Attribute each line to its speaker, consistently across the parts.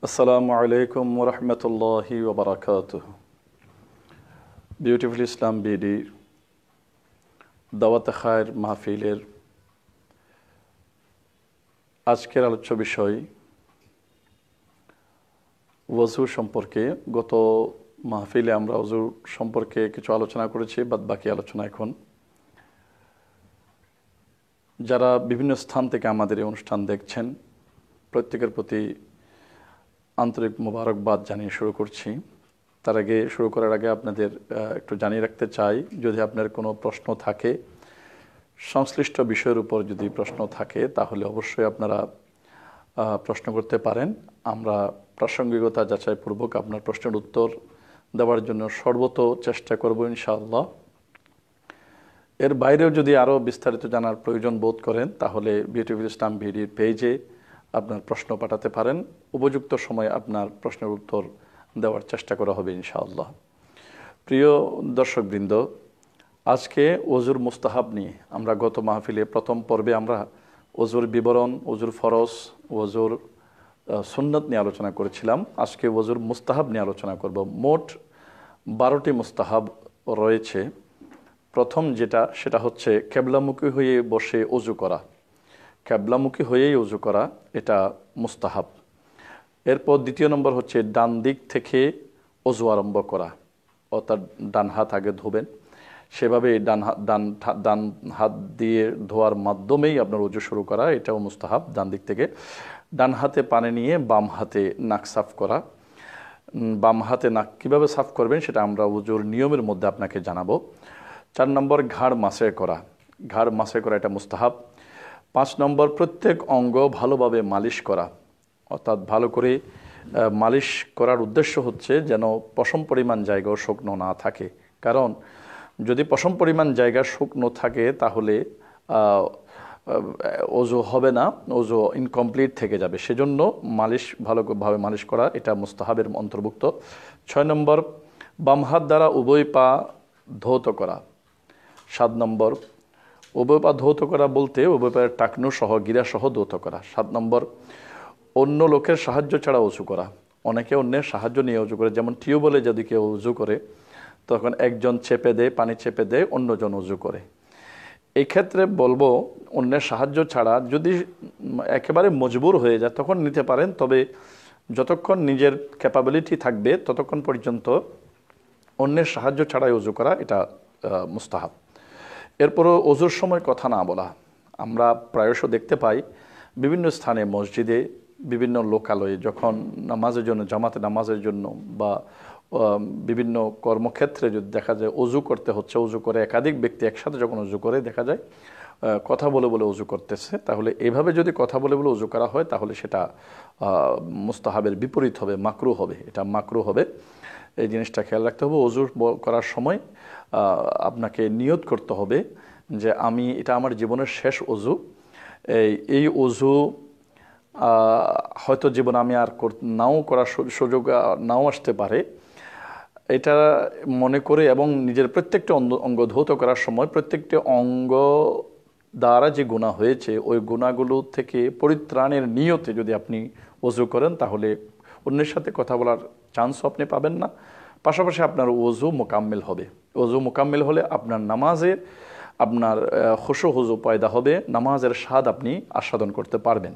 Speaker 1: আসসালামু আলাইকুম ওরহমতুল্লাহি ওবরাকাতুহু। বিউটিফুল ইসলাম বিডি দাওয়াত খায়ের মাহফিলের আজকের আলোচ্য বিষয় ওযু সম্পর্কে। গত মাহফিলে আমরা ওযু সম্পর্কে কিছু আলোচনা করেছি, বাদ বাকি আলোচনা এখন। যারা বিভিন্ন স্থান থেকে আমাদের এই অনুষ্ঠান দেখছেন, প্রত্যেকের প্রতি আন্তরিক মোবারকবাদ জানিয়ে শুরু করছি। শুরু করার আগে আপনাদের একটু জানিয়ে রাখতে চাই, যদি আপনার কোনো প্রশ্ন থাকে, সংশ্লিষ্ট বিষয়ের উপর যদি প্রশ্ন থাকে, তাহলে অবশ্যই আপনারা প্রশ্ন করতে পারেন। আমরা প্রাসঙ্গিকতা যাচাইপূর্বক আপনার প্রশ্নের উত্তর দেওয়ার জন্য সর্বত চেষ্টা করব ইনশাআল্লাহ। এর বাইরেও যদি আরও বিস্তারিত জানার প্রয়োজন বোধ করেন, তাহলে বিউটিফুল ইসলাম ভিডিওর পেজে আপনার প্রশ্ন পাঠাতে পারেন। উপযুক্ত সময়ে আপনার প্রশ্নের উত্তর দেওয়ার চেষ্টা করা হবে ইনশাআল্লাহ। প্রিয় দর্শকবৃন্দ, আজকে ওযুর মুস্তাহাব নিয়ে আমরা গত মাহফিলে প্রথম পর্বে আমরা ওযুর বিবরণ, ওযুর ফরজ, ওযুর সুন্নাত নিয়ে আলোচনা করেছিলাম। আজকে ওযুর মুস্তাহাব নিয়ে আলোচনা করব। মোট 12টি মুস্তাহাব রয়েছে। প্রথম সেটা হচ্ছে কেবলামুখী হয়ে বসে ওযু করা। কেবলামুখী হয়েই ওযু করা, এটা মুস্তাহাব। এরপর দ্বিতীয় নম্বর হচ্ছে ডান দিক থেকে ওযু আরম্ভ করা, অর্থাৎ ডান হাত আগে ধোবেন, সেভাবে ডান হাত দিয়ে ধোয়ার মাধ্যমেই আপনার ওযু শুরু করা, এটাও মুস্তাহাব। ডান দিক থেকে ডান হাতে পানি নিয়ে বাম হাতে নাক সাফ করা। বাম হাতে নাক কীভাবে সাফ করবেন সেটা আমরা ওযুর নিয়মের মধ্যে আপনাকে জানাবো। 4 নম্বর ঘাড় মাসে করা। ঘাড় মাসে করা এটা মুস্তাহাব। 5 নম্বর প্রত্যেক অঙ্গ ভালোভাবে মালিশ করা, অর্থাৎ ভালো করে মালিশ করার উদ্দেশ্য হচ্ছে যেন পশম পরিমাণ জায়গাও শুকনো না থাকে। কারণ যদি পশম পরিমাণ জায়গা শুকনো থাকে তাহলে ওযু হবে না, ওযু ইনকমপ্লিট থেকে যাবে। সেজন্য ভালোভাবে মালিশ করা এটা মুস্তাহাবের অন্তর্ভুক্ত। 6 নম্বর বাম হাত দ্বারা উভয় পা ধৌত করা। 7 নম্বর উভয় পা ধৌত করা বলতে উভয় পায়ের টাকনু সহ গিরা সহ ধৌত করা। 7 নম্বর অন্য লোকের সাহায্য ছাড়া ওযু করা। অনেকে অন্যের সাহায্য নিয়ে ওযু করে, যেমন টিউবওয়েলে যদি কেউ ওযু করে তখন একজন চেপে দেয়, পানি চেপে দেয়, অন্যজন ওযু করে। এই ক্ষেত্রে বলবো অন্যের সাহায্য ছাড়া যদি একেবারে মজবুর হয়ে যায় তখন নিতে পারেন, তবে যতক্ষণ নিজের ক্যাপাবিলিটি থাকবে ততক্ষণ পর্যন্ত অন্যের সাহায্য ছাড়াই ওযু করা এটা মুস্তাহাব। এরপরও ওযুর সময় কথা না বলা। আমরা প্রায়শ দেখতে পাই বিভিন্ন স্থানে, মসজিদে, বিভিন্ন লোকালয়ে যখন নামাজের জন্য, জামাতে নামাজের জন্য বা বিভিন্ন কর্মক্ষেত্রে যদি দেখা যায় ওযু করতে হচ্ছে, ওযু করে একাধিক ব্যক্তি একসাথে যখন ওযু করে দেখা যায় কথা বলে বলে ওযু করতেছে, তাহলে এভাবে যদি কথা বলে বলে ওযু করা হয় তাহলে সেটা মুস্তাহাবের বিপরীত হবে, মাকরুহ হবে। এটা মাকরুহ হবে, এই জিনিসটা খেয়াল রাখতে হবে। ওযু করার সময় আপনাকে নিয়ত করতে হবে যে এটা আমার জীবনের শেষ ওযু। এই ওযু হয়তো জীবনে আমি আর নাও করার সুযোগ নাও আসতে পারে, এটা মনে করে এবং নিজের প্রত্যেকটা অঙ্গ ধৌত করার সময় প্রত্যেকটি অঙ্গ দ্বারা যে গুনাহ হয়েছে ওই গুনাহগুলো থেকে পরিত্রাণের নিয়তে যদি আপনি ওযু করেন তাহলে অন্যের সাথে কথা বলার চান্সও আপনি পাবেন না, পাশাপাশি আপনার ওযু মোকাম্মেল হবে। ওযু মোকাম্মেল হলে আপনার নামাজের আপনার খুশু হুজু পয়দা হবে, নামাজের স্বাদ আপনি আস্বাদন করতে পারবেন।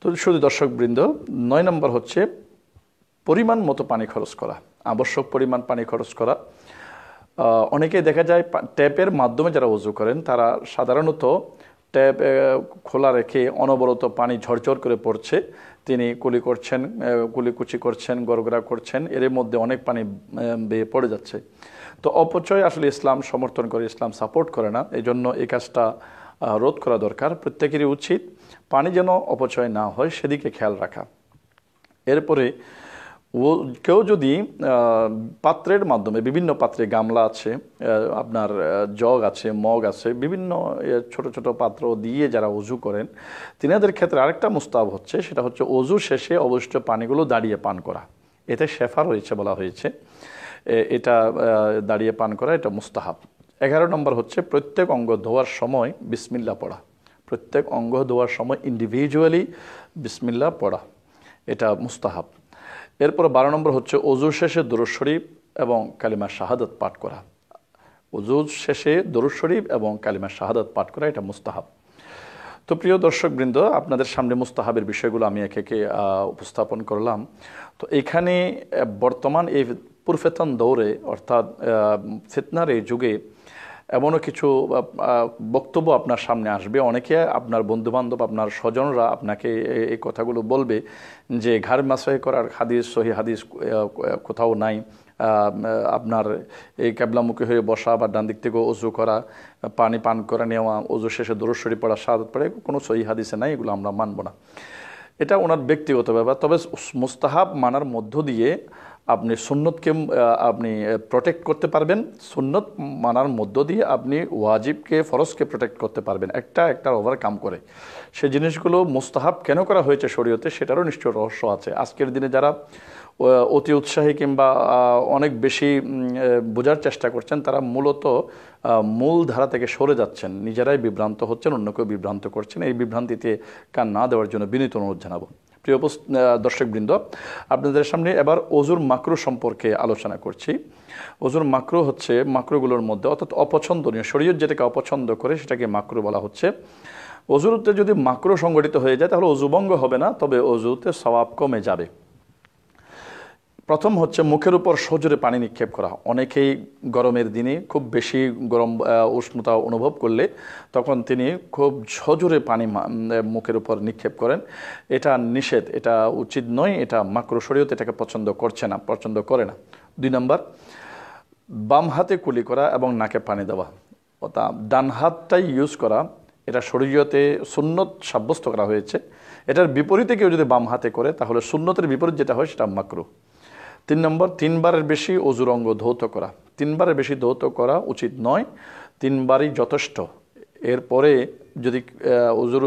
Speaker 1: তো শুধু দর্শকবৃন্দ, 9 নম্বর হচ্ছে পরিমাণ মতো পানি খরচ করা, আবশ্যক পরিমাণ পানি খরচ করা। অনেকে দেখা যায় ট্যাপের মাধ্যমে যারা ওযু করেন তারা সাধারণত ট্যাপ খোলা রেখে অনবরত পানি ঝরঝর করে পড়ছে, তিনি কুলিকুচি করছেন, গড়গড়া করছেন, এর মধ্যে অনেক পানি বেয়ে পড়ে যাচ্ছে। তো অপচয় আসলে ইসলাম সমর্থন করে, ইসলাম সাপোর্ট করে না। এই জন্য এই কাজটা রোধ করা দরকার। প্রত্যেকেরই উচিত পানি যেন অপচয় না হয় সেদিকে খেয়াল রাখা। এরপরে কেউ যদি পাত্রের মাধ্যমে, বিভিন্ন পাত্রে, গামলা আছে, আপনার জগ আছে, মগ আছে, বিভিন্ন ছোট ছোট পাত্র দিয়ে যারা ওযু করেন তিনাদের ক্ষেত্রে আরেকটা মুস্তাহাব হচ্ছে, সেটা হচ্ছে ওযু শেষে অবশিষ্ট পানিগুলো দাঁড়িয়ে পান করা। এতে শেফা রয়েছে বলা হয়েছে, এটা দাঁড়িয়ে পান করা এটা মুস্তাহাব। 11 নম্বর হচ্ছে প্রত্যেক অঙ্গ ধোয়ার সময় বিসমিল্লাহ পড়া। প্রত্যেক অঙ্গ ধোয়ার সময় ইন্ডিভিজুয়ালি বিসমিল্লাহ পড়া, এটা মুস্তাহাব। এরপর 12 নম্বর হচ্ছে অজু শেষে দুরূদ শরীফ এবং কালিমা শাহাদাত পাঠ করা। অজু শেষে দুরূদ শরীফ এবং কালিমা শাহাদাত পাঠ করা এটা মুস্তাহাব। তো প্রিয় দর্শকবৃন্দ, আপনাদের সামনে মুস্তাহাবের বিষয়গুলো আমি একে একে উপস্থাপন করলাম। তো এখানে বর্তমান এই পুরফেতন দৌড়ে অর্থাৎ ফিতনার এই যুগে এমনও কিছু বক্তব্য আপনার সামনে আসবে, অনেকে আপনার বন্ধুবান্ধব আপনার স্বজনরা আপনাকে এই কথাগুলো বলবে যে ঘাড় মাসাই করার হাদিস সহি হাদিস কোথাও নাই, আপনার এই ক্যাবলামুখী হয়ে বসা বা ডান দিক থেকে অজু করা, পানি পান করে নেওয়া, অজু শেষে দুরূদ শরীফ পড়া, শাহাদাত পড়া, কোনো সহি হাদিসে নাই, এগুলো আমরা মানব না। এটা ওনার ব্যক্তিগত ব্যাপার। তবে মুস্তাহাব মানার মধ্য দিয়ে আপনি সুন্নতকে আপনি প্রোটেক্ট করতে পারবেন, সুন্নত মানার মধ্য দিয়ে আপনি ওয়াজিবকে ফরজকে প্রোটেক্ট করতে পারবেন একটার ওভারকাম করে। সেই জিনিসগুলো মুস্তাহাব কেন করা হয়েছে শরীয়তে সেটারও নিশ্চয় রহস্য আছে। আজকের দিনে যারা অতি উৎসাহী কিংবা অনেক বেশি বোঝার চেষ্টা করছেন তারা মূলত মূল ধারা থেকে সরে যাচ্ছেন, নিজেরাই বিভ্রান্ত হচ্ছেন, অন্যকেও বিভ্রান্ত করছেন। এই বিভ্রান্তিতে কান না দেওয়ার জন্য বিনীত অনুরোধ জানাবো। প্রিয় দর্শকবৃন্দ, আপনাদের সামনে এবার অজুর মাকরু সম্পর্কে আলোচনা করছি। অজুর মাকরু হচ্ছে মাকরুগুলোর মধ্যে অর্থাৎ অপছন্দনীয়, শরীয়ত যেটাকে অপছন্দ করে সেটাকে মাকরু বলা হচ্ছে। অজুতে যদি মাকরু সংগঠিত হয়ে যায় তাহলে অজুভঙ্গ হবে না, তবে অজুতে সওয়াব কমে যাবে। প্রথম হচ্ছে মুখের উপর সজোরে পানি নিক্ষেপ করা। অনেকেই গরমের দিনে খুব বেশি গরম উষ্ণতা অনুভব করলে তখন তিনি খুব সজোরে পানি মুখের উপর নিক্ষেপ করেন। এটা নিষেধ, এটা উচিত নয়, এটা মাকরু, শরীয়ত এটাকে পছন্দ করে না। 2 নম্বর, বাম হাতে কুলি করা এবং নাকে পানি দেওয়া, অর্থাৎ ডান হাতটাই ইউজ করা, এটা শরীয়তে সুন্নত সাব্যস্ত করা হয়েছে। এটার বিপরীতে কেউ যদি বাম হাতে করে তাহলে সুন্নতের বিপরীত যেটা হয় সেটা মাকরু। 3 নম্বর, 3 বারের বেশি অজুর অঙ্গ ধৌত করা। 3 বারের বেশি ধৌত করা উচিত নয়, 3 বারই যথেষ্ট। এরপরে যদি অজুর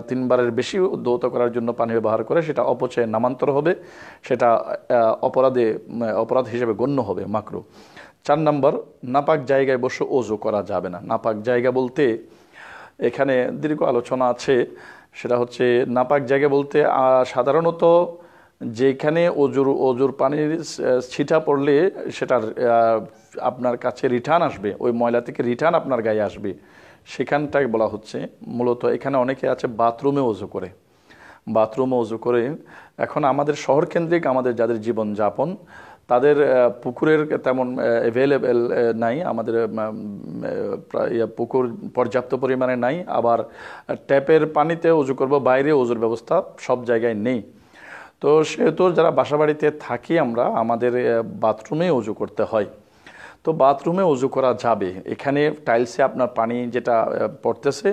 Speaker 1: 3 বারের বেশি ধৌত করার জন্য পানি ব্যবহার করে সেটা অপচয়ে নামান্তর হবে, সেটা অপরাধ হিসেবে গণ্য হবে, মাকরু। 4 নম্বর, নাপাক জায়গায় বসে অজু করা যাবে না। নাপাক জায়গা বলতে এখানে দীর্ঘ আলোচনা আছে, সেটা হচ্ছে নাপাক জায়গা বলতে সাধারণত যেখানে অজুর পানির ছিটা পড়লে সেটার আপনার কাছে রিটার্ন আসবে, ওই ময়লা থেকে রিটার্ন আপনার গায়ে আসবে, সেখানটাই বলা হচ্ছে মূলত। এখানে অনেকে আছে বাথরুমে অজু করে। এখন আমাদের শহর কেন্দ্রিক আমাদের যাদের জীবনযাপন তাদের পুকুরের তেমন অ্যাভেলেবেল নাই, আমাদের পুকুর পর্যাপ্ত পরিমাণে নাই, আবার ট্যাপের পানিতে অজু করব, বাইরে অজুর ব্যবস্থা সব জায়গায় নেই। তো সেহেতু যারা বাসাবাড়িতে থাকি আমরা, আমাদের বাথরুমে অজু করতে হয়। তো বাথরুমে অজু করা যাবে। এখানে টাইলসে আপনার পানি যেটা পড়তেছে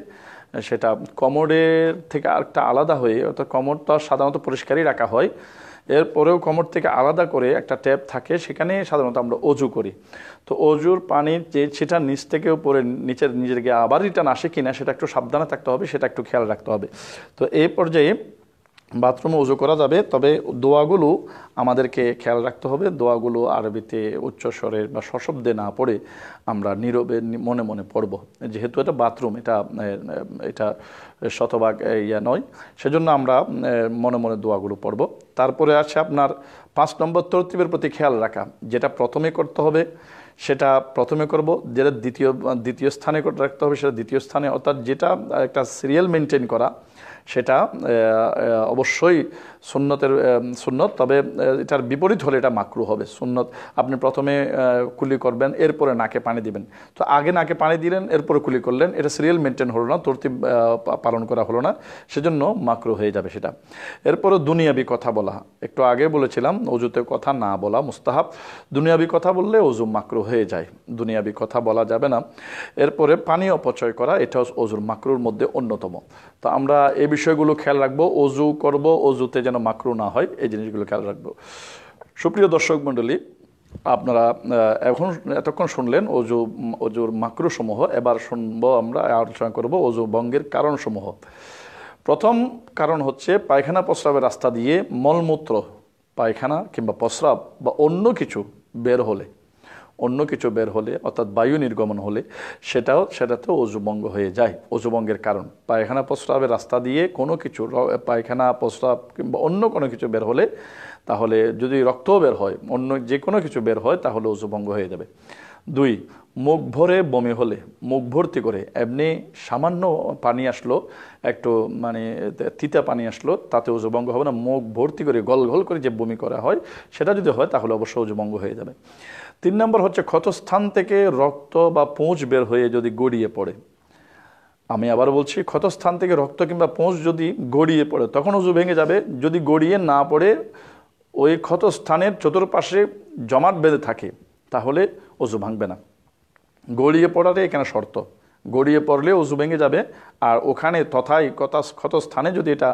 Speaker 1: সেটা কমোডের থেকে আরেকটা আলাদা হয়ে, অর্থাৎ কমোডটা সাধারণত পরিষ্কারই রাখা হয়, এরপরেও কমোড থেকে আলাদা করে একটা ট্যাপ থাকে, সেখানে সাধারণত আমরা অজু করি। তো অজুর পানি যে সেটা নিচ থেকে উপরে নিজের গিয়ে আবার রিটার্ন আসে কিনা সেটা একটু সাবধানে থাকতে হবে, সেটা একটু খেয়াল রাখতে হবে। তো এই পর্যায়ে বাথরুমে অজু করা যাবে, তবে দোয়াগুলো আমাদেরকে খেয়াল রাখতে হবে। দোয়াগুলো আরবিতে উচ্চস্বরের বা সশব্দে না পড়ে আমরা নীরবে মনে মনে পড়ব, যেহেতু এটা বাথরুম, এটা শতভাগ নয়, সেজন্য আমরা মনে মনে দোয়াগুলো পড়ব। তারপরে আছে আপনার 5 নম্বর, তরতিবের প্রতি খেয়াল রাখা। যেটা প্রথমে করতে হবে সেটা প্রথমে করব, যেটা দ্বিতীয় স্থানে রাখতে হবে সেটা দ্বিতীয় স্থানে, অর্থাৎ যেটা একটা সিরিয়াল মেনটেন করা সেটা অবশ্যই সুন্নত, তবে এটার বিপরীত হলে এটা মাকরু হবে। সুন্নত আপনি প্রথমে কুলি করবেন, এরপরে নাকে পানি দিবেন। তো আগে নাকে পানি দিলেন, এরপরে কুলি করলেন, এটা সিরিয়াল মেনটেন হলো না, তরতিব পালন করা হলো না, সেজন্য মাকরু হয়ে যাবে সেটা। এরপরে দুনিয়াবি কথা বলা, একটু আগে বলেছিলাম অজুতে কথা না বলা মুস্তাহাব, দুনিয়াবি কথা বললে অজু মাকরু হয়ে যায়, দুনিয়াবি কথা বলা যাবে না। এরপরে পানি অপচয় করা, এটাও অজুর মাকরুর মধ্যে অন্যতম। তো আমরা এই বিষয়গুলো খেয়াল রাখবো, অজু করব, অজুতে যেন মাকরু না হয়, এই জিনিসগুলো খেয়াল রাখবো। সুপ্রিয় দর্শক মণ্ডলী, আপনারা এতক্ষণ শুনলেন অজুর মাকরু সমূহ। এবার শুনবো, আমরা আলোচনা করব অজু ভঙ্গের কারণসমূহ। প্রথম কারণ হচ্ছে পায়খানা প্রস্রাবের রাস্তা দিয়ে মলমূত্র, পায়খানা কিংবা প্রস্রাব বা অন্য কিছু বের হলে অন্য কিছু বের হলে অর্থাৎ বায়ু নির্গমন হলে সেটাতেও অজু ভঙ্গ হয়ে যায়। অজু ভঙ্গের কারণ পায়খানা প্রস্রাবের রাস্তা দিয়ে কোনো কিছু পায়খানা প্রস্রাব কিংবা অন্য কোনো কিছু বের হলে, তাহলে যদি রক্তও বের হয়, অন্য যে কোনো কিছু বের হয়, তাহলে অজু ভঙ্গ হয়ে যাবে। 2, মুখ ভরে বমি হলে, মুখ ভর্তি করে এমনি সামান্য পানি আসলো, একটু মানে তিতা পানি আসলো, তাতে অজু ভঙ্গ হবে না। মুখ ভর্তি করে গল গল করে যে বমি করা হয়, সেটা যদি হয় তাহলে অবশ্যই অজু ভঙ্গ হয়ে যাবে। 3 নম্বর হচ্ছে ক্ষতস্থান থেকে রক্ত বা পুঁজ বের হয়ে যদি গড়িয়ে পড়ে। আমি আবার বলছি, ক্ষতস্থান থেকে রক্ত কিংবা পুঁজ যদি গড়িয়ে পড়ে তখন অজু ভেঙে যাবে। যদি গড়িয়ে না পড়ে ওই ক্ষতস্থানের চতুর্পাশে জমাট বেঁধে থাকে, তাহলে অজু ভাঙবে না। গড়িয়ে পড়াটাই এখানে শর্ত। গড়িয়ে পড়লে অজু ভেঙে যাবে। আর ওখানে তথায় ক্ষতস্থানে যদি এটা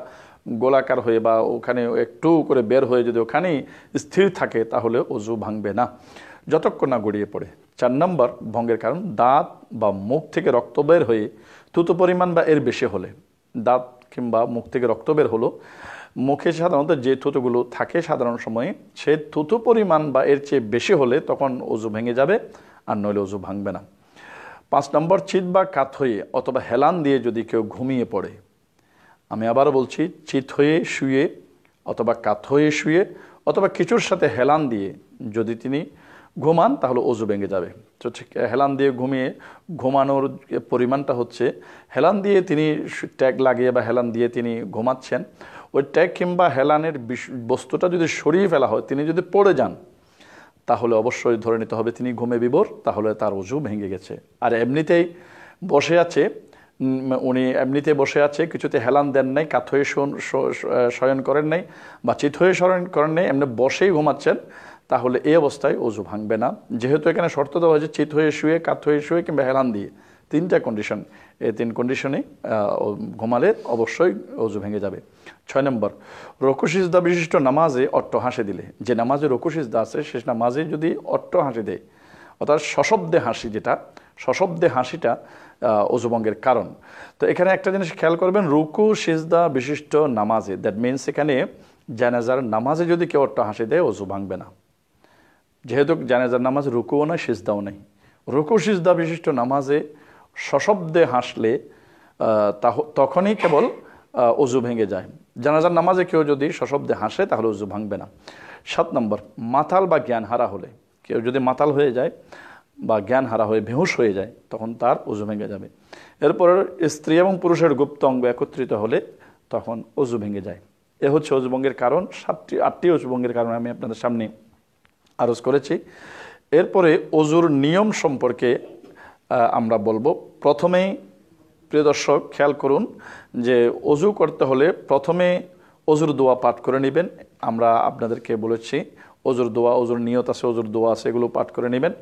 Speaker 1: গোলাকার হয়ে বা ওখানে একটু করে বের হয়ে যদি ওখানেই স্থির থাকে, তাহলে অজু ভাঙবে না, যতক্ষণ না গড়িয়ে পড়ে। 4 নম্বর ভঙ্গের কারণ, দাঁত বা মুখ থেকে রক্ত বের হয়ে থুতু পরিমাণ বা এর বেশি হলে। দাঁত কিংবা মুখ থেকে রক্ত বের হলো, মুখে সাধারণত যে থুতুগুলো থাকে সাধারণ সময়ে, সে থুতু পরিমাণ বা এর চেয়ে বেশি হলে তখন অজু ভেঙে যাবে, আর নইলে অজু ভাঙবে না। 5 নম্বর, চিত বা কাত হয়ে অথবা হেলান দিয়ে যদি কেউ ঘুমিয়ে পড়ে। আমি আবারও বলছি, চিত হয়ে শুয়ে অথবা কাত হয়ে শুয়ে অথবা কিছুর সাথে হেলান দিয়ে যদি তিনি ঘুমান, তাহলে অজু ভেঙে যাবে। তো ঠিক হেলান দিয়ে ঘুমানোর পরিমাণটা হচ্ছে, হেলান দিয়ে তিনি ট্যাগ লাগিয়ে বা হেলান দিয়ে তিনি ঘুমাচ্ছেন, ওই ট্যাগ কিংবা হেলানের বস্তুটা যদি সরিয়ে ফেলা হয়, তিনি যদি পড়ে যান, তাহলে অবশ্যই ধরে নিতে হবে তিনি ঘুমে বিভোর, তাহলে তার অজু ভেঙে গেছে। আর এমনিতেই বসে আছে, উনি এমনিতে বসে আছে, কিছুতে হেলান দেন নাই, কাত হয়ে শয়ন করেন নাই বা চিত হয়ে শয়ন করেন নাই, এমনি বসেই ঘুমাচ্ছেন, তাহলে এই অবস্থায় অজু ভাঙবে না। যেহেতু এখানে শর্ত দেওয়া হয়েছে চিত হয়ে শুয়ে, কাত হয়ে শুয়ে কিংবা হেলান দিয়ে, 3টা কন্ডিশন, এই 3 কন্ডিশনে ঘুমালে অবশ্যই অজু ভেঙে যাবে। 6 নম্বর, রুকু সিজদা বিশিষ্ট নামাজে অট্ট হাসি দিলে। যে নামাজে রুকু সিজদা আছে, সে নামাজে যদি অট্ট হাসি দেয়, অর্থাৎ সশব্দে হাসি, যেটা সশব্দে হাসিটা অজু ভঙ্গের কারণ। তো এখানে একটা জিনিস খেয়াল করবেন, রুকু সিজদা বিশিষ্ট নামাজে, দ্যাট মিনস এখানে জানাজার নামাজে যদি কেউ অট্ট হাসি দেয়, অজু ভাঙবে না। যেহেতু জানাজার নামাজ রুকুও নাই, সিজদাও নেই, রুকু সিজদা বিশিষ্ট নামাজে সশব্দে হাসলে তখনই কেবল অজু ভেঙে যায়। জানাজার নামাজে কেউ যদি সশব্দে হাসে, তাহলে অজু ভাঙবে না। 7 নম্বর, মাতাল বা জ্ঞান হারা হলে। কেউ যদি মাতাল হয়ে যায় বা জ্ঞান হারা হয়ে বেহুশ হয়ে যায়, তখন তার অজু ভেঙে যাবে। এরপর স্ত্রী এবং পুরুষের গুপ্ত অঙ্গ একত্রিত হলে তখন অজু ভেঙে যায়। এ হচ্ছে অজু ভঙ্গের কারণ। 8টি অজু ভঙ্গের কারণ আমি আপনাদের সামনে আরজ করেছি। এরপরে অজুর নিয়ম সম্পর্কে আমরা বলবো। প্রথমেই প্রিয় দর্শক খেয়াল করুন যে অজু করতে হলে প্রথমে অজুর দোয়া পাঠ করে নেবেন। আমরা আপনাদেরকে বলেছি অজুর দোয়া, অজুর নিয়ত আছে, অজুর দোয়া আছে, এগুলো পাঠ করে নেবেন।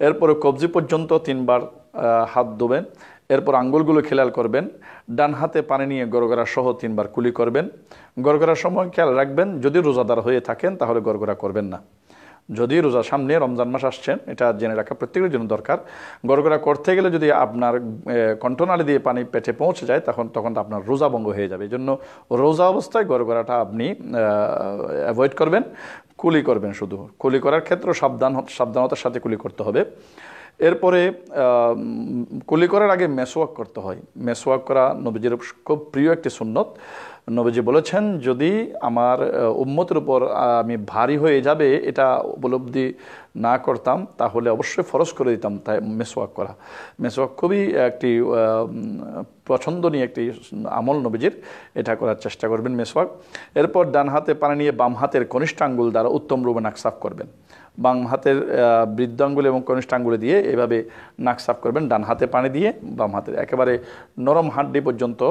Speaker 1: এরপরে কবজি পর্যন্ত 3 বার হাত ধোবেন। এরপর আঙ্গুলগুলো খেয়াল করবেন। ডান হাতে পানি নিয়ে গড়গড়া সহ 3 বার কুলি করবেন। গড়গড়ার সময় খেয়াল রাখবেন, যদি রোজাদার হয়ে থাকেন তাহলে গড়গড়া করবেন না। যদি রোজা সামনে রমজান মাস আসছেন, এটা জেনে রাখা প্রত্যেকের জন্য দরকার। গড়গড়া করতে গেলে যদি আপনার কণ্ঠনালী দিয়ে পানি পেটে পৌঁছে যায়, তখন আপনার রোজা ভঙ্গ হয়ে যাবে। এই জন্য রোজা অবস্থায় গড়গড়াটা আপনি অ্যাভয়েড করবেন, কুলি করবেন। শুধু কুলি করার ক্ষেত্রে সাবধানতার সাথে কুলি করতে হবে। এরপরে কুলি করার আগে মেসওয়াক করতে হয়। মেসওয়াক করা নবীজির খুব প্রিয় একটি সুন্নত। নবীজি বলেছেন, যদি আমার উম্মতের উপর আমি ভারী হয়ে যাবে এটা উপলব্ধি না করতাম, তাহলে অবশ্যই ফরজ করে দিতাম তাই মেসওয়াক করা। মেসওয়াক খুবই একটি পছন্দনীয় একটি আমল নবীজির, এটা করার চেষ্টা করবেন মেসওয়াক। এরপর ডান হাতে পানি নিয়ে বাম হাতের কনিষ্ঠ আঙ্গুল দ্বারা উত্তম রূপে নাক সাফ করবেন। বাম হাতের বৃদ্ধ আঙ্গুল এবং কনিষ্ঠ আঙ্গুলে দিয়ে এভাবে নাক সাফ করবেন। ডান হাতে পানি দিয়ে বাম হাতের একেবারে নরম হাড্ডি পর্যন্ত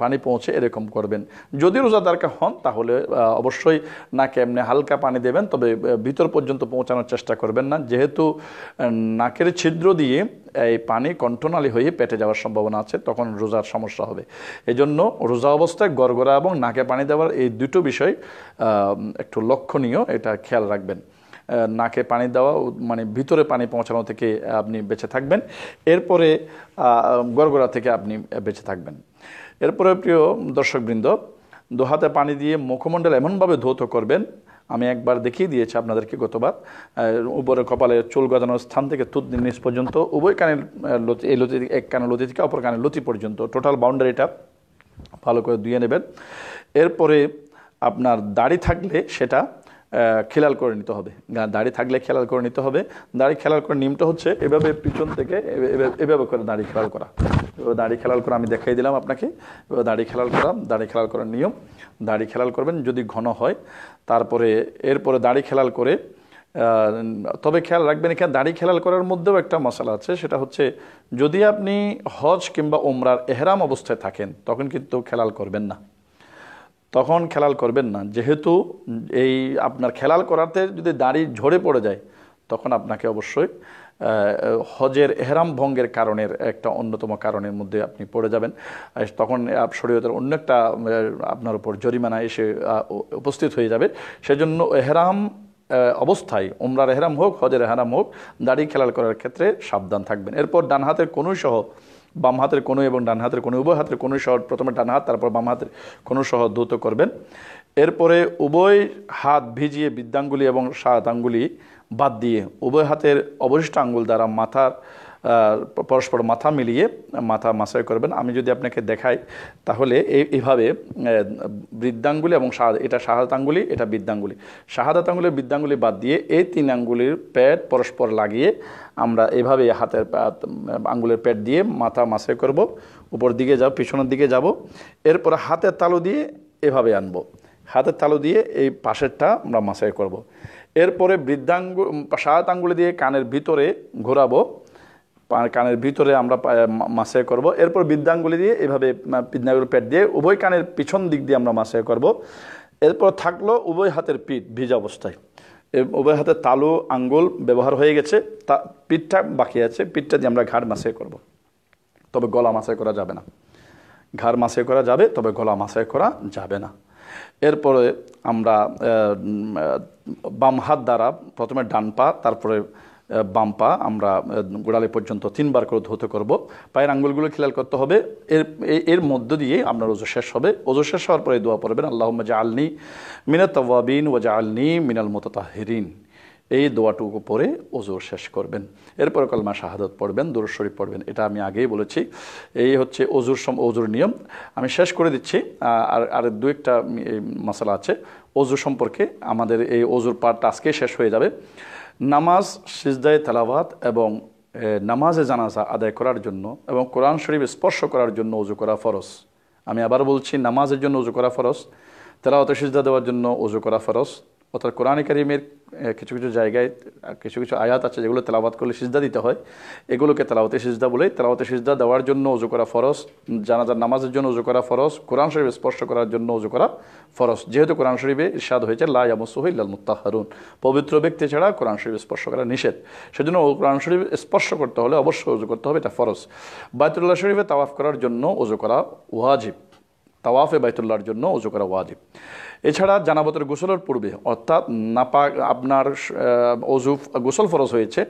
Speaker 1: পানি পৌঁছে এরকম করবেন। যদি রোজাদার হন তাহলে অবশ্যই নাকে এমনি হালকা পানি দেবেন, তবে ভিতর পর্যন্ত পৌঁছানোর চেষ্টা করবেন না, যেহেতু নাকের ছিদ্র দিয়ে এই পানি কণ্ঠনালী হয়ে পেটে যাওয়ার সম্ভাবনা আছে, তখন রোজার সমস্যা হবে। এই জন্য রোজা অবস্থায় গড়গড়া এবং নাকে পানি দেওয়ার এই দুটো বিষয় একটু লক্ষণীয়, এটা খেয়াল রাখবেন। নাকে পানি দেওয়া মানে ভিতরে পানি পৌঁছানো থেকে আপনি বেঁচে থাকবেন। এরপরে গড়গড়া থেকে আপনি বেঁচে থাকবেন। এরপরে প্রিয় দর্শকবৃন্দ, 2 হাতে পানি দিয়ে মুখমণ্ডল এমনভাবে ধৌত করবেন আমি একবার দেখিয়ে দিয়েছি আপনাদেরকে গতবার। উপরে কপালে চুল গজানোর স্থান থেকে থুতনির নিচ পর্যন্ত, উভয় কানের লতি, এই লতি এক কানের লতি থেকে অপর কানের লতি পর্যন্ত টোটাল বাউন্ডারিটা ভালো করে ধুয়ে নেবেন। এরপরে আপনার দাড়ি থাকলে সেটা খেলাল করে নিতে হবে। দাড়ি থাকলে খেলাল করে নিতে হবে। দাড়ি খেলাল করে নিয়মটা হচ্ছে এভাবে পিছন থেকে এভাবে করে দাড়ি খেলাল করা। দাড়ি খেলাল করা আমি দেখাই দিলাম আপনাকে। দাড়ি খেলাল করা, দাড়ি খেলাল করার নিয়ম। দাড়ি খেলাল করবেন যদি ঘন হয়। তারপরে এরপরে দাড়ি খেলাল করে, তবে খেয়াল রাখবেন এখানে দাড়ি খেলাল করার মধ্যেও একটা মশলা আছে, সেটা হচ্ছে যদি আপনি হজ কিংবা ওমরার এহরাম অবস্থায় থাকেন তখন কিন্তু খেলাল করবেন না। তখন খেলাল করবেন না, যেহেতু এই আপনার খেলাল করাতে যদি দাড়ি ঝরে পড়ে যায় তখন আপনাকে অবশ্যই হজের এহরাম ভঙ্গের কারণের একটা অন্যতম কারণের মধ্যে আপনি পড়ে যাবেন। তখন শরীয়তের অন্য একটা আপনার উপর জরিমানা এসে উপস্থিত হয়ে যাবে। সেজন্য এহরাম অবস্থায়, ওমরার এহরাম হোক হজের এহরাম হোক, দাড়ি খেলাল করার ক্ষেত্রে সাবধান থাকবেন। এরপর ডান হাতের কনুই সহ, বাম হাতের কনুই এবং ডান হাতের কনুই, উভয় হাতের কনুই সহ, প্রথমে ডান হাত তারপর বাম হাতের কনুই সহ ধৌত করবেন। এরপরে উভয় হাত ভিজিয়ে বৃদ্ধাঙ্গুলি এবং সাত আঙ্গুলি বাদ দিয়ে উভয় হাতের অবশিষ্ট আঙ্গুল দ্বারা মাথার পরস্পর মাথা মিলিয়ে মাথা মাসাজ করবেন। আমি যদি আপনাকে দেখাই তাহলে এইভাবে বৃদ্ধাঙ্গুলি এবং এটা শাহাদাত আঙ্গুলি, এটা বৃদ্ধাঙ্গুলি, শাহাদাত আঙ্গুলির বৃদ্ধাঙ্গুলি বাদ দিয়ে এই তিন আঙ্গুলির প্যাড পরস্পর লাগিয়ে আমরা এইভাবে হাতের আঙ্গুলের প্যাড দিয়ে মাথা মাসাজ করব। উপর দিকে যাব, পিছনের দিকে যাব। এরপর হাতের তালু দিয়ে এভাবে আনবো, হাতের তালু দিয়ে এই পাশেরটা আমরা মাসাজ করব। এরপরে শাহাদাত আঙ্গুলি দিয়ে কানের ভিতরে ঘোরাবো, কানের ভিতরে আমরা মাসাজ করব। এরপর বৃদ্ধাঙ্গুলি দিয়ে এভাবে বৃদ্ধাঙ্গুলির পেট দিয়ে উভয় কানের পিছন দিক দিয়ে আমরা মাসাজ করব। এরপর থাকলো উভয় হাতের পিঠ ভিজা অবস্থায়, উভয় হাতের তালু আঙ্গুল ব্যবহার হয়ে গেছে, পিঠটা বাকি আছে, পিঠটা দিয়ে আমরা ঘাড় মাসাজ করব। তবে গলা মাসাজ করা যাবে না। ঘাড় মাসাজ করা যাবে, তবে গলা মাসাজ করা যাবে না। এরপরে আমরা বাম হাত দ্বারা প্রথমে ডান পা তারপরে বাম পা আমরা গোড়ালি পর্যন্ত 3 বার করে ধৌত করব। পায়ের আঙ্গুলগুলো খেয়াল করতে হবে। এর মধ্য দিয়ে আপনার ওযু শেষ হবে। ওযু শেষ হওয়ার পরে দোয়া পড়বেন, আল্লাহুম্মা জাআলনি মিনাত তাওয়াবিন ওয়া জাআলনি মিনাল মুতাতাহহিরিন। এই দোয়াটুকু পরে ওযু শেষ করবেন। এরপরে কালমা শাহাদাত পড়বেন, দুরূদ শরীফ পড়বেন। এটা আমি আগেই বলেছি। এই হচ্ছে ওযুর নিয়ম। আমি শেষ করে দিচ্ছি। আর দু একটা মশলা আছে ওযু সম্পর্কে। আমাদের এই ওযুর পাঠটা আজকে শেষ হয়ে যাবে। নামাজ, সিজদায়ে তেলাওয়াত এবং নামাজে জানাজা আদায় করার জন্য এবং কোরআন শরীফ স্পর্শ করার জন্য ওযু করা ফরজ। আমি আবার বলছি, নামাজের জন্য ওযু করা ফরজ, তেলাওয়াতে সিজদা দেওয়ার জন্য ওযু করা ফরজ। অর্থাৎ কোরআন কারীমের কিছু কিছু জায়গায় কিছু কিছু আয়াত আছে যেগুলো তেলাওয়াত করলে সিজদা দিতে হয়, এগুলোকে তেলাওয়াতে সিজদা বলে। তেলাওয়াতে সিজদা দেওয়ার জন্য ওযু করা ফরজ, জানাজার নামাজের জন্য ওযু করা ফরজ, কোরআন শরীফ স্পর্শ করার জন্য ওযু করা ফরজ। যেহেতু কোরআন শরীফে ইরশাদ হয়েছে লা ইয়ামাসসুহু ইল্লাল মুত্তাহহারুন, পবিত্র ব্যক্তি ছাড়া কোরআন শরীফ স্পর্শ করা নিষেধ। সেজন্য কোরআন শরীফ স্পর্শ করতে হলে অবশ্যই ওযু করতে হবে, এটা ফরজ। বাইতুল্লাহ শরীফে তাওয়াফ করার জন্য ওযু করা ওয়াজিব, তাওয়াফে বাইতুল্লাহর জন্য ওযু করা ওয়াজিব। এছাড়া জানাবতের গোসলের পূর্বে, অর্থাৎ নাপাক আপনার গোসল ফরজ হয়েছে,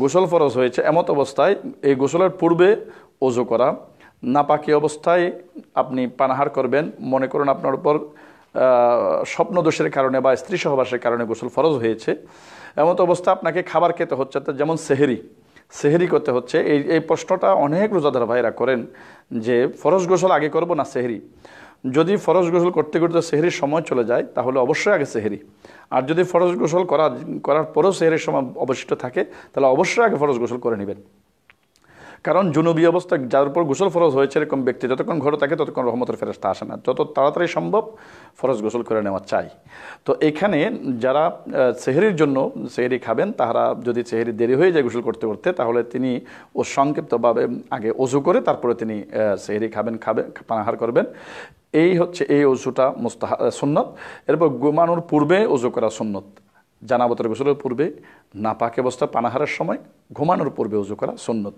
Speaker 1: গোসল ফরজ হয়েছে এমত অবস্থায় এই গোসলের পূর্বে ওযু করা। নাপাকি অবস্থায় আপনি পানাহার করবেন, মনে করুন আপনার উপর স্বপ্নদোষের কারণে বা স্ত্রী সহবাসের কারণে গোসল ফরজ হয়েছে, এমত অবস্থা আপনাকে খাবার খেতে হচ্ছে, যেমন সেহরি করতে হচ্ছে। এই প্রশ্নটা অনেক রোজাদার ভাইরা করেন যে ফরজ গোসল আগে করব না সেহরি। যদি ফরজ গোসল করতে করতে সেহরির সময় চলে যায় তাহলে অবশ্যই আগে সেহরি। আর যদি ফরজ গোসল করার পরেও সেহরির সময় অবশিষ্ট থাকে তাহলে অবশ্যই আগে ফরজ গোসল করে নেবেন। কারণ জুনুবি অবস্থা যার উপর গোসল ফরজ হয়েছে এরকম ব্যক্তি যতক্ষণ ঘরে থাকে ততক্ষণ রহমতের ফেরেশতা আসে না। যত তাড়াতাড়ি সম্ভব ফরজ গোসল করে নেওয়া চাই। তো এখানে যারা সেহরির জন্য সেহরি খাবেন তারা যদি সেহরি দেরি হয়ে যায় গোসল করতে করতে, তাহলে তিনি সংক্ষিপ্তভাবে আগে ওযু করে তারপরে তিনি সেহরি খাবেন, পানাহার করবেন। এই হচ্ছে এই ওযুটা সুন্নত। এরপর ঘুমানোর পূর্বে ওযু করা সুন্নত। জানাবতের গোসলের পূর্বে, নাপাক অবস্থা পানাহারের সময়, ঘুমানোর পূর্বে ওযু করা সুন্নত।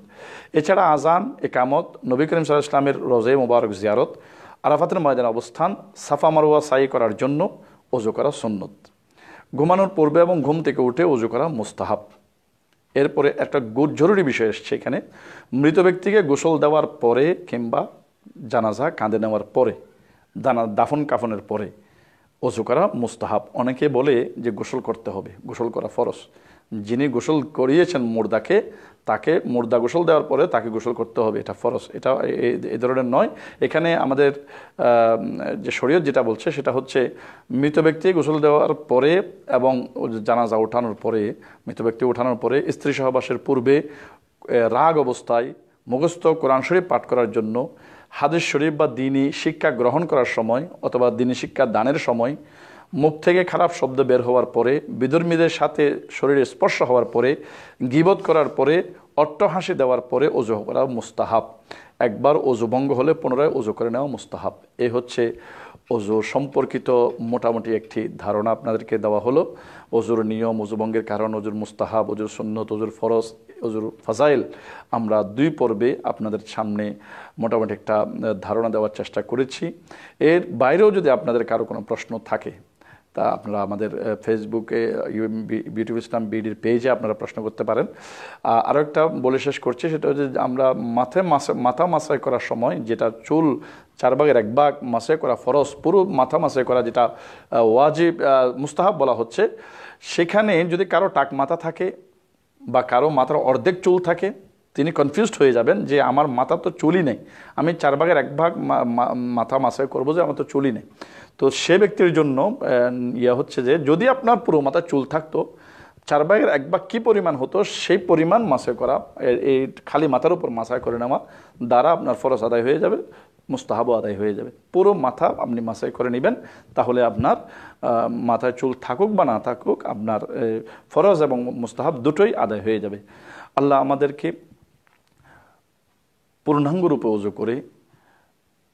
Speaker 1: এছাড়া আজান, একামত, নবী করিম সাল্লাল্লাহু আলাইহি ওয়াসাল্লামের রোজা মুবারক জিয়ারত, আরাফাতের ময়দানে অবস্থান, সাফা মারওয়া সাই করার জন্য ওযু করা সুন্নত। ঘুমানোর পূর্বে এবং ঘুম থেকে উঠে ওযু করা মুস্তাহাব। এরপরে একটা জরুরি বিষয় এসছে এখানে, মৃত ব্যক্তিকে গোসল দেওয়ার পরে কিংবা জানাজা কাঁধে নেওয়ার পরে, দাফন কাফনের পরে ওযু করা মুস্তাহাব। অনেকে বলে যে গোসল করতে হবে, গোসল করা ফরজ। যিনি গোসল করিয়েছেন মুর্দাকে, তাকে মুর্দা গোসল দেওয়ার পরে তাকে গোসল করতে হবে, এটা ফরজ। এটা এই ধরনের নয়। এখানে আমাদের যে শরীয়ত যেটা বলছে সেটা হচ্ছে মৃত ব্যক্তি গোসল দেওয়ার পরে এবং জানাজা ওঠানোর পরে, মৃত ব্যক্তি ওঠানোর পরে স্ত্রী সহবাসের পূর্বে রাগ অবস্থায় মুখস্থ কোরআন শরীফ পাঠ করার জন্য, হাদিস শরীফ বা দ্বীনি শিক্ষা গ্রহণ করার সময় অথবা দ্বীনি শিক্ষা দানের সময়, মুখ থেকে খারাপ শব্দ বের হওয়ার পরে, বিধর্মীদের সাথে শরীরে স্পর্শ হওয়ার পরে, গীবত করার পরে, অট্টহাসি দেওয়ার পরে ওযু করা মুস্তাহাব। একবার ওযু ভঙ্গ হলে পুনরায় ওযু করে নেওয়া মুস্তাহাব। এই হচ্ছে ওযু সম্পর্কিত মোটামুটি একটি ধারণা আপনাদেরকে দেওয়া হলো। ওযুর নিয়ম, ওযু ভঙ্গের কারণ, ওযুর মুস্তাহাব, ওযুর সুন্নত, ওযুর ফরজ, ওযুর ফাজাইল আমরা 2 পর্বে আপনাদের সামনে মোটামুটি একটা ধারণা দেওয়ার চেষ্টা করেছি। এর বাইরেও যদি আপনাদের কারো কোনো প্রশ্ন থাকে তা আপনারা আমাদের ফেসবুকে বিউটিফুল ইসলাম বিডির পেজে আপনারা প্রশ্ন করতে পারেন। আরও একটা বলে শেষ করছি, সেটা হচ্ছে আমরা মাথা মাসাই করার সময় যেটা চুল 4 ভাগের 1 ভাগ মাসাই করা ফরজ, পুরো মাথা মাসাই করা যেটা ওয়াজিব মুস্তাহাব বলা হচ্ছে, সেখানে যদি কারো টাক মাথা থাকে বা কারো মাথার অর্ধেক চুল থাকে, তিনি কনফিউজড হয়ে যাবেন যে আমার মাথা তো চুলই নেই, আমি 4 ভাগের 1 ভাগ মাথা মাসাই করবো যে আমার তো চুলই নেই। তো সে ব্যক্তির জন্য হচ্ছে যে যদি আপনার পুরো মাথা চুল থাকতো, 4 ভাগের 1 ভাগ কী পরিমাণ হতো সেই পরিমাণ মাসাই করা, এই খালি মাথার উপর মাসাই করে নেওয়া দ্বারা আপনার ফরজ আদায় হয়ে যাবে, মুস্তাহাবও আদায় হয়ে যাবে। পুরো মাথা আপনি মাসাই করে নেবেন, তাহলে আপনার মাথায় চুল থাকুক বা না থাকুক আপনার ফরজ এবং মুস্তাহাব দুটোই আদায় হয়ে যাবে। আল্লাহ আমাদেরকে পূর্ণাঙ্গ রূপে ওযু করে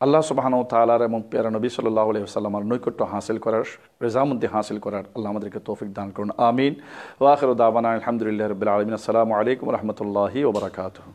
Speaker 1: আল্লাহ সুবহানাহু ওয়া তাআলার এবং প্যারা নবী সাল্লাল্লাহু আলাইহি ওয়াসাল্লামের নৈকট্য হাসিল করার, রেজামন্দি হাসিল করার আল্লাহ আমাদেরকে তৌফিক দান করুন। আমিন। ওয়া আখিরু দাওয়ানা আলহামদুলিল্লাহি রাব্বিল আলামিন। আসসালামু আলাইকুম ওয়া রাহমাতুল্লাহি ওয়া বারাকাতুহু।